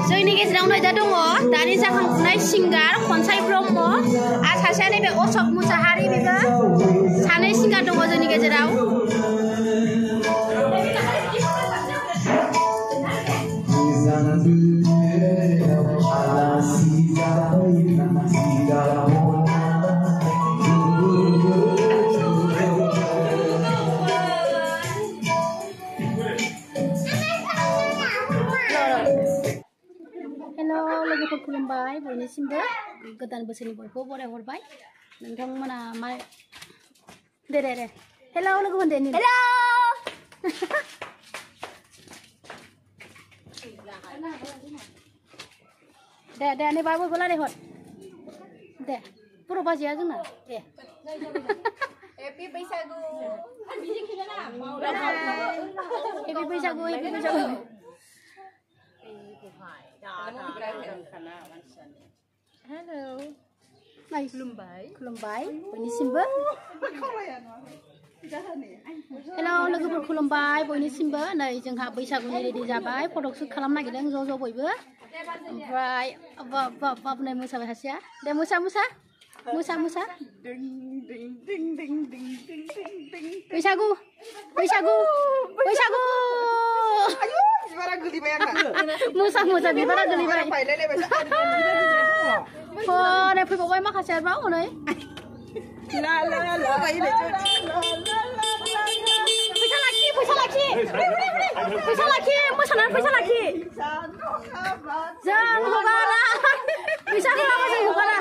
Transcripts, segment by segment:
जोंनि गेजेराव नै दा दङ दानि जाखांफुनाय सिंगार खनसाय ब्रह्म आरो सासेया नैबे अशक मुसाहारि बेबो सानै सिंगार दङ जोंनि गेजेराव लोगोफोर खुलुमबाय बयनिसिमबो गोदान बोसोरनि बयखौबो बराय हरबाय नोंथांमोना मा दे हेलौ लोगोफोर दे हेलौ दे नै बाबो लाराय हर दे बर' बाजिया जोंना दे हेपि बैसागु हेपि बैसागु Hello. Nice. Khulumbai. Bonisimba. Hello, लोगोफोर खुलुमबाय बयनिसिमबो नै जोंहा बैसागुनि रेडि जाबाय फटक शुट खालाम नागिरदों ज' बयबो ओमफ्राय बाबनाय मोसाबाय हासिया दे मोसा बैसागु मोसा बिबारा गोलैबाय नै फैबावबाय माखासे आरोबाव हनै फैसा लाखि मोसानानै फैसा लाखि जों हगारा फैसा होआबा जों हगारा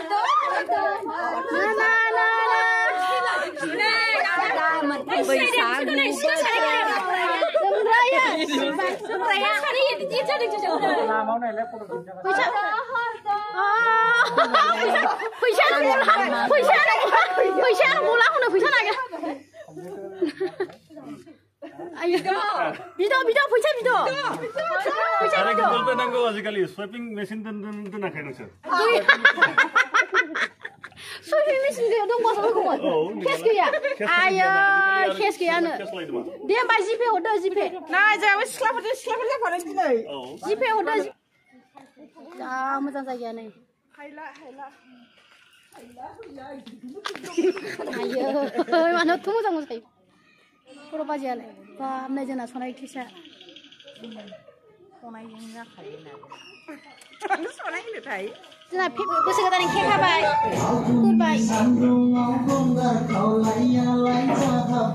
Sweeping machine gaya dong bos aku bos. Cash gaya. Ayo, cash gaya nih. Dia bayar GP order GP. Nah, jangan selap dia pada sini. GP order. Ah, macam saya nih. Haila. Ayo, mana tuh macam saya. Pura baca le. Wah, mana jenas sonai kisah. Sonai yang nak kaya nak. Sonai ini thay. Jangan bisa kita nih kek apa? Goodbye.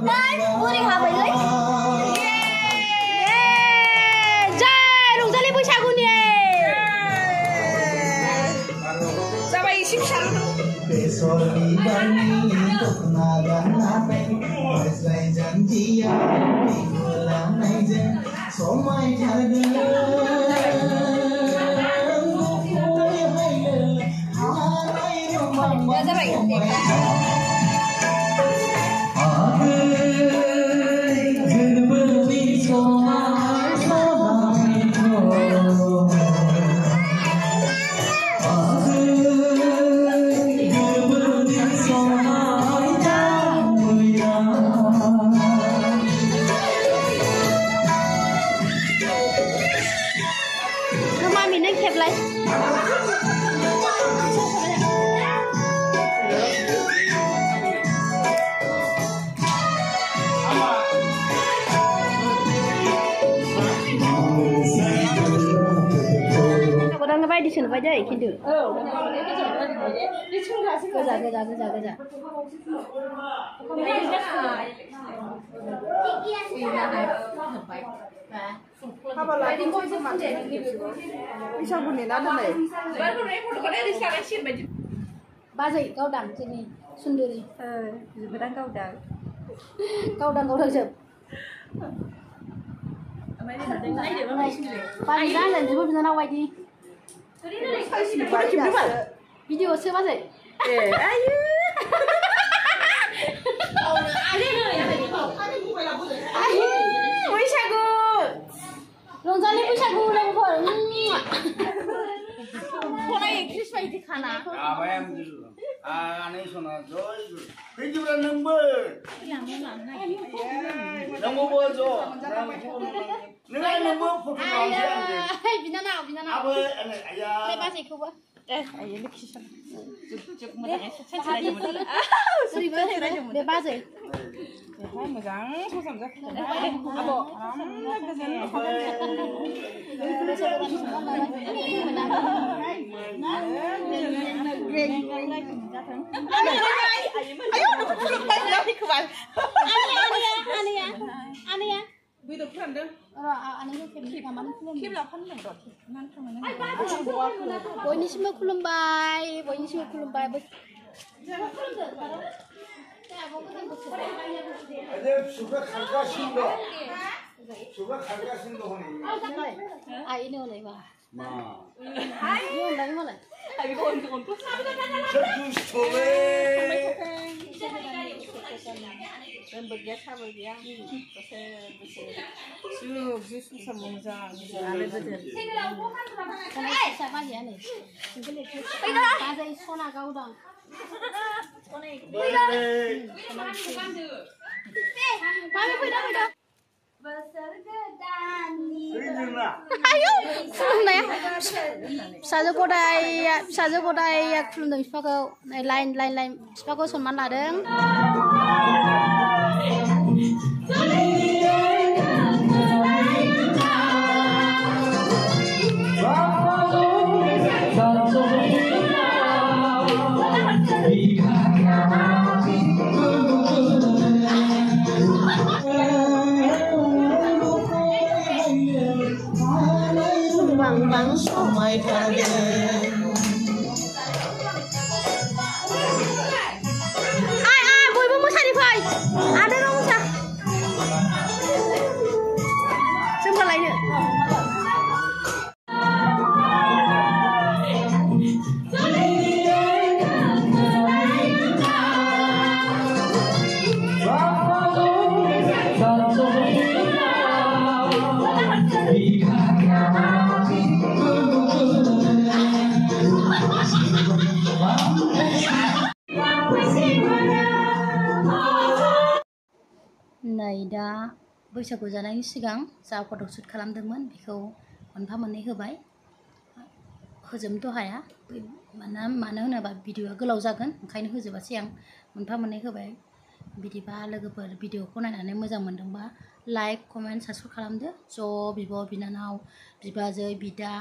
Bye. Boleh apa ini? Jai Rongjali Bwisagu nih. Sampai isi salu. Disini aja ya, kintu. Gaja. Apa lagi kau itu macam ni? Bisa bunyi nada nih. Baru repot kalau di sana sih baju. Bazai kau dang sini, sunduri. Sebenarnya kau dang. Kau dang jam. Panjang dan juga bisa nawai di. Video siapa sih? Ayo. Bwisagu. Rongjali Bwisagu लोगोफोर. फराय इंग्लिश बायदि खाना. आबायाम दिलु. आनै सना जय गुरु. फैजोब्रा नोंबो. नोंबो ज'. नोंबो फटो लांसै आंजों. बिना बिनानाव आबो आया ले बाजैखौबो आयै लोखि सान जुग मोजाङै सानसे रायजोमोन बे बाजै बेहाय मोजां मोजां जाखाबाय आब' आरामनो गोजोन बयनिसिमबो खुलुमबाय 아이는 오늘 봐. 이건 말래. 이거 언제 Rembegnya sabar dia, susah mengzang, ada betul. Kalau siapa dia nih? Ada sona kau dong. Kami beda. Ayo, खुलुमनाय फिसाजो गदाया खुलुमदों बिफाखौ लाइन बिफाखौ सनमान लादों bयबो मोसानो फै आदा रंजा जोंबालायनो नै दा बैसागु जानायनि सिगां जा फट' शुट खालामदोंमोन बेखौ मोनफा मोननै होबाय होजोबनोथ' हाया मानो होनोबा भिडिअआ गोलाव जागोन ओंखायनो होजोबासै आं मोनफा मोननै होबाय बिदिबा लोगोफोर भिडिअखौ नायनानै मोजां मोनदोंबा लाइक कमेन्ट साबस्क्राइब खालामदो ज' बिब' बिनानाव बिबाजै बिदा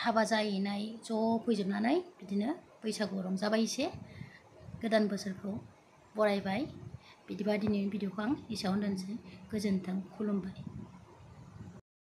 हाबा जाहैनाय ज' फैजोबनानै बिदिनो बैसागु रंजाबाय एसे गोदान बोसोरखौ बरायबाय बिदिबा दिनैनि भिडिअखौ आं एसेयावनो दोनसै गोजोन्थों खुलुमबाय